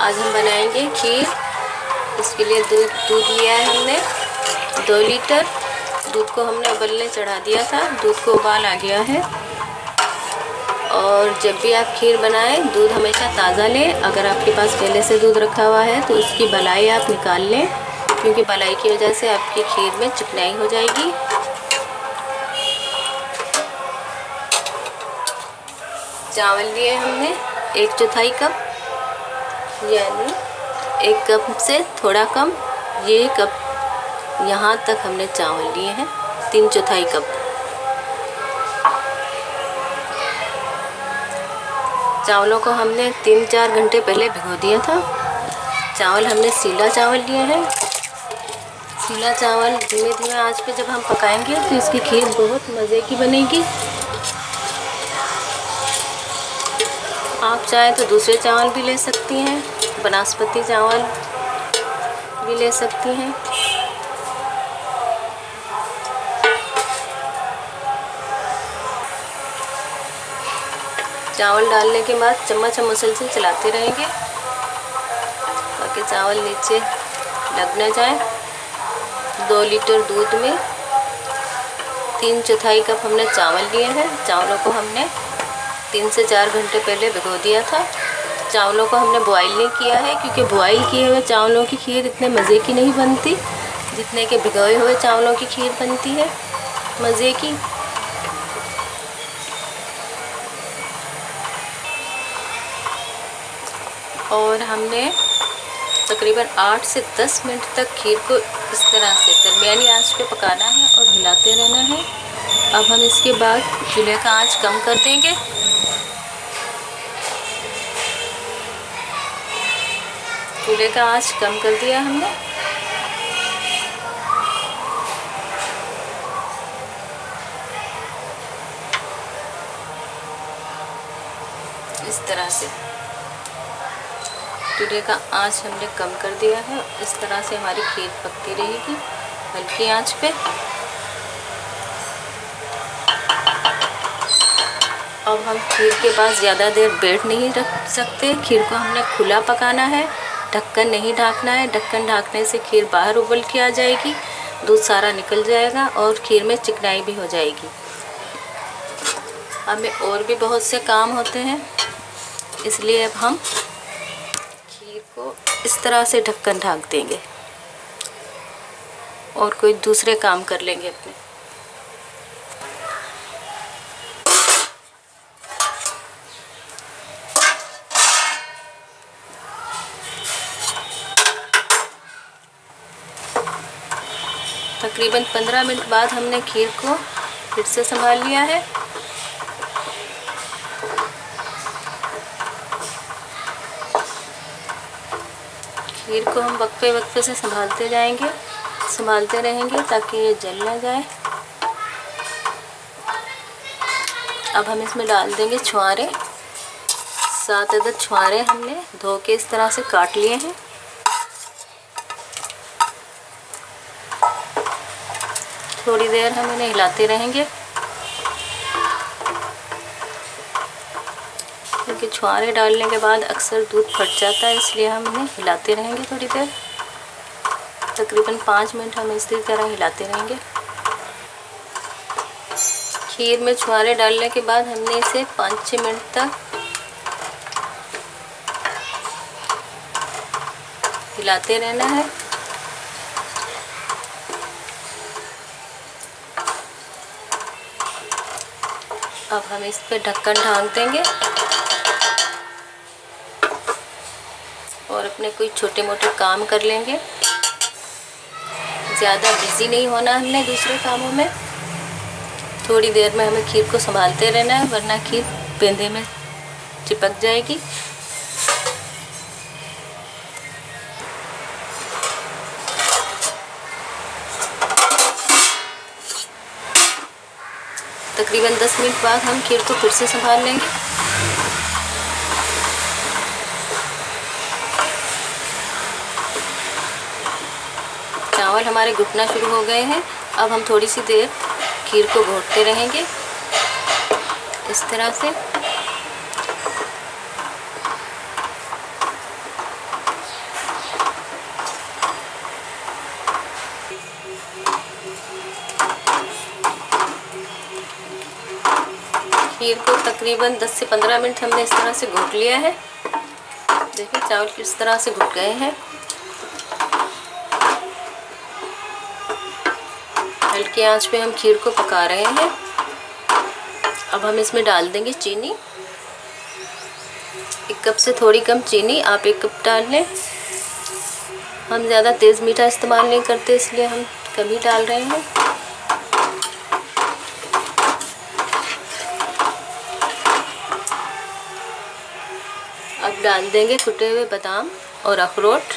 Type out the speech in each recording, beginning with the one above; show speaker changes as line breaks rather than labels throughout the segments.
आज हम बनाएंगे खीर। इसके लिए दूध लिया है हमने 2 लीटर। दूध को हमने उबलने चढ़ा दिया था। दूध को उबाल आ गया है। और जब भी आप खीर बनाएं दूध हमेशा ताज़ा लें। अगर आपके पास पहले से दूध रखा हुआ है तो उसकी बलाई आप निकाल लें, क्योंकि बलाई की वजह से आपकी खीर में चिकनाई हो जाएगी। चावल लिए हमने 1/4 कप, यानी 1 कप से थोड़ा कम। ये कप यहाँ तक हमने चावल लिए हैं, 3/4 कप। चावलों को हमने 3-4 घंटे पहले भिगो दिया था। चावल हमने सीला चावल लिए हैं। सीला चावल धीमे धीमे आंच पे जब हम पकाएंगे तो इसकी खीर बहुत मज़े की बनेगी। आप चाहें तो दूसरे चावल भी ले सकती हैं, बासमती चावल भी ले सकती हैं। चावल डालने के बाद चम्मच हम मुसलसल चलाते रहेंगे ताकि चावल नीचे लग न जाए। 2 लीटर दूध में 3/4 कप हमने चावल लिए हैं। चावलों को हमने 3 से 4 घंटे पहले भिगो दिया था। चावलों को हमने बॉईल नहीं किया है, क्योंकि बॉईल किए हुए चावलों की खीर इतने मज़े की नहीं बनती जितने के भिगोए हुए चावलों की खीर बनती है मज़े की। और हमने तकरीबन 8 से 10 मिनट तक खीर को इस तरह से दरमियानी आंच पे पकाना है और हिलाते रहना है। अब हम इसके बाद चूल्हे का आंच कम कर देंगे। चूल्हे का आंच कम कर दिया हमने। इस तरह से चूल्हे का आंच हमने कम कर दिया है। इस तरह से हमारी खीर पकती रहेगी हल्की आंच पे। अब हम खीर के पास ज़्यादा देर बैठ नहीं रख सकते। खीर को हमने खुला पकाना है, ढक्कन नहीं ढकना है। ढक्कन ढकने से खीर बाहर उबल के आ जाएगी, दूध सारा निकल जाएगा और खीर में चिकनाई भी हो जाएगी। हमें और भी बहुत से काम होते हैं, इसलिए अब हम खीर को इस तरह से ढक्कन ढक देंगे और कोई दूसरे काम कर लेंगे अपने। तकरीबन 15 मिनट बाद हमने खीर को फिर से संभाल लिया है। खीर को हम वक्फे वक्फे से संभालते रहेंगे ताकि ये जल ना जाए। अब हम इसमें डाल देंगे छुहारे। 7 अदद छुहारे हमने धो के इस तरह से काट लिए हैं। थोड़ी देर हम इन्हें हिलाते रहेंगे, क्योंकि छुहारे डालने के बाद अक्सर दूध फट जाता है, इसलिए हम इन्हें हिलाते रहेंगे थोड़ी देर। तकरीबन 5 मिनट हम इसी तरह हिलाते रहेंगे। खीर में छुहारे डालने के बाद हमने इसे 5-6 मिनट तक हिलाते रहना है। अब हम इस पे ढक्कन ढक देंगे और अपने कोई छोटे मोटे काम कर लेंगे। ज़्यादा बिज़ी नहीं होना हमने दूसरे कामों में। थोड़ी देर में हमें खीर को संभालते रहना है, वरना खीर पेंदे में चिपक जाएगी। तकरीबन 10 मिनट बाद हम खीर को फिर से संभाल लेंगे। चावल हमारे घुटना शुरू हो गए हैं। अब हम थोड़ी सी देर खीर को घोटते रहेंगे इस तरह से। खीर को तकरीबन 10 से 15 मिनट हमने इस तरह से घोट लिया है। देखिए चावल किस तरह से घुट गए हैं। हल्की आंच पे हम खीर को पका रहे हैं। अब हम इसमें डाल देंगे चीनी। 1 कप से थोड़ी कम चीनी, आप 1 कप डाल लें। हम ज़्यादा तेज़ मीठा इस्तेमाल नहीं करते, इसलिए हम कम ही डाल रहे हैं। अब डाल देंगे कुटे हुए बादाम और अखरोट।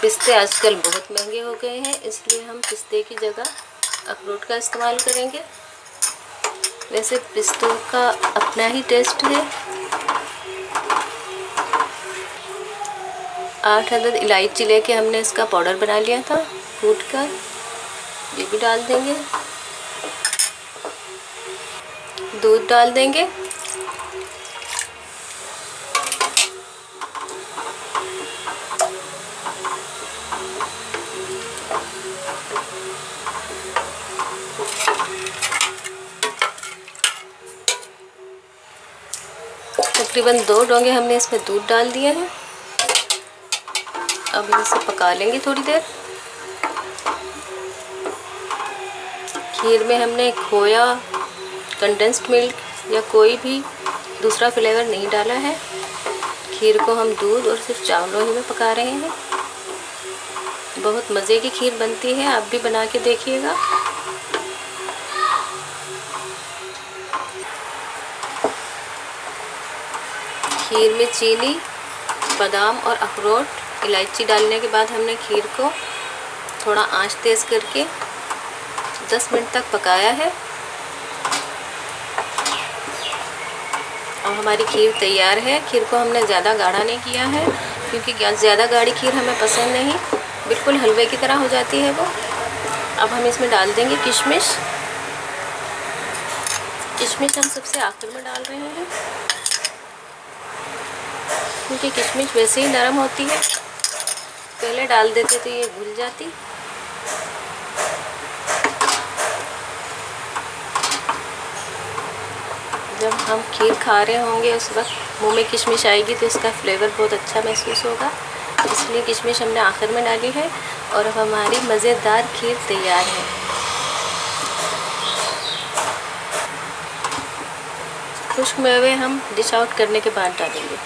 पिस्ते आजकल बहुत महंगे हो गए हैं, इसलिए हम पिस्ते की जगह अखरोट का इस्तेमाल करेंगे। वैसे पिस्तों का अपना ही टेस्ट है। 8 अदद इलायची लेके हमने इसका पाउडर बना लिया था कूट कर, ये भी डाल देंगे। दूध डाल देंगे। तकरीबन 2 डोंगे हमने इसमें दूध डाल दिए हैं। अब हम इसे पका लेंगे थोड़ी देर। खीर में हमने खोया, कंडेंस्ड मिल्क या कोई भी दूसरा फ्लेवर नहीं डाला है। खीर को हम दूध और सिर्फ चावलों ही में पका रहे हैं। बहुत मज़े की खीर बनती है, आप भी बना के देखिएगा। खीर में चीनी, बादाम और अखरोट, इलायची डालने के बाद हमने खीर को थोड़ा आंच तेज़ करके 10 मिनट तक पकाया है। अब हमारी खीर तैयार है। खीर को हमने ज़्यादा गाढ़ा नहीं किया है, क्योंकि ज़्यादा गाढ़ी खीर हमें पसंद नहीं, बिल्कुल हलवे की तरह हो जाती है वो। अब हम इसमें डाल देंगे किशमिश। किशमिश हम सबसे आखिर में डाल रहे हैं, क्योंकि किशमिश वैसे ही नरम होती है, पहले डाल देते तो ये घुल जाती। जब हम खीर खा रहे होंगे उस वक्त मुंह में किशमिश आएगी तो इसका फ्लेवर बहुत अच्छा महसूस होगा, इसलिए किशमिश हमने आखिर में डाली है। और अब हमारी मज़ेदार खीर तैयार है। खुश्क मेवे हम डिश आउट करने के बाद डालेंगे।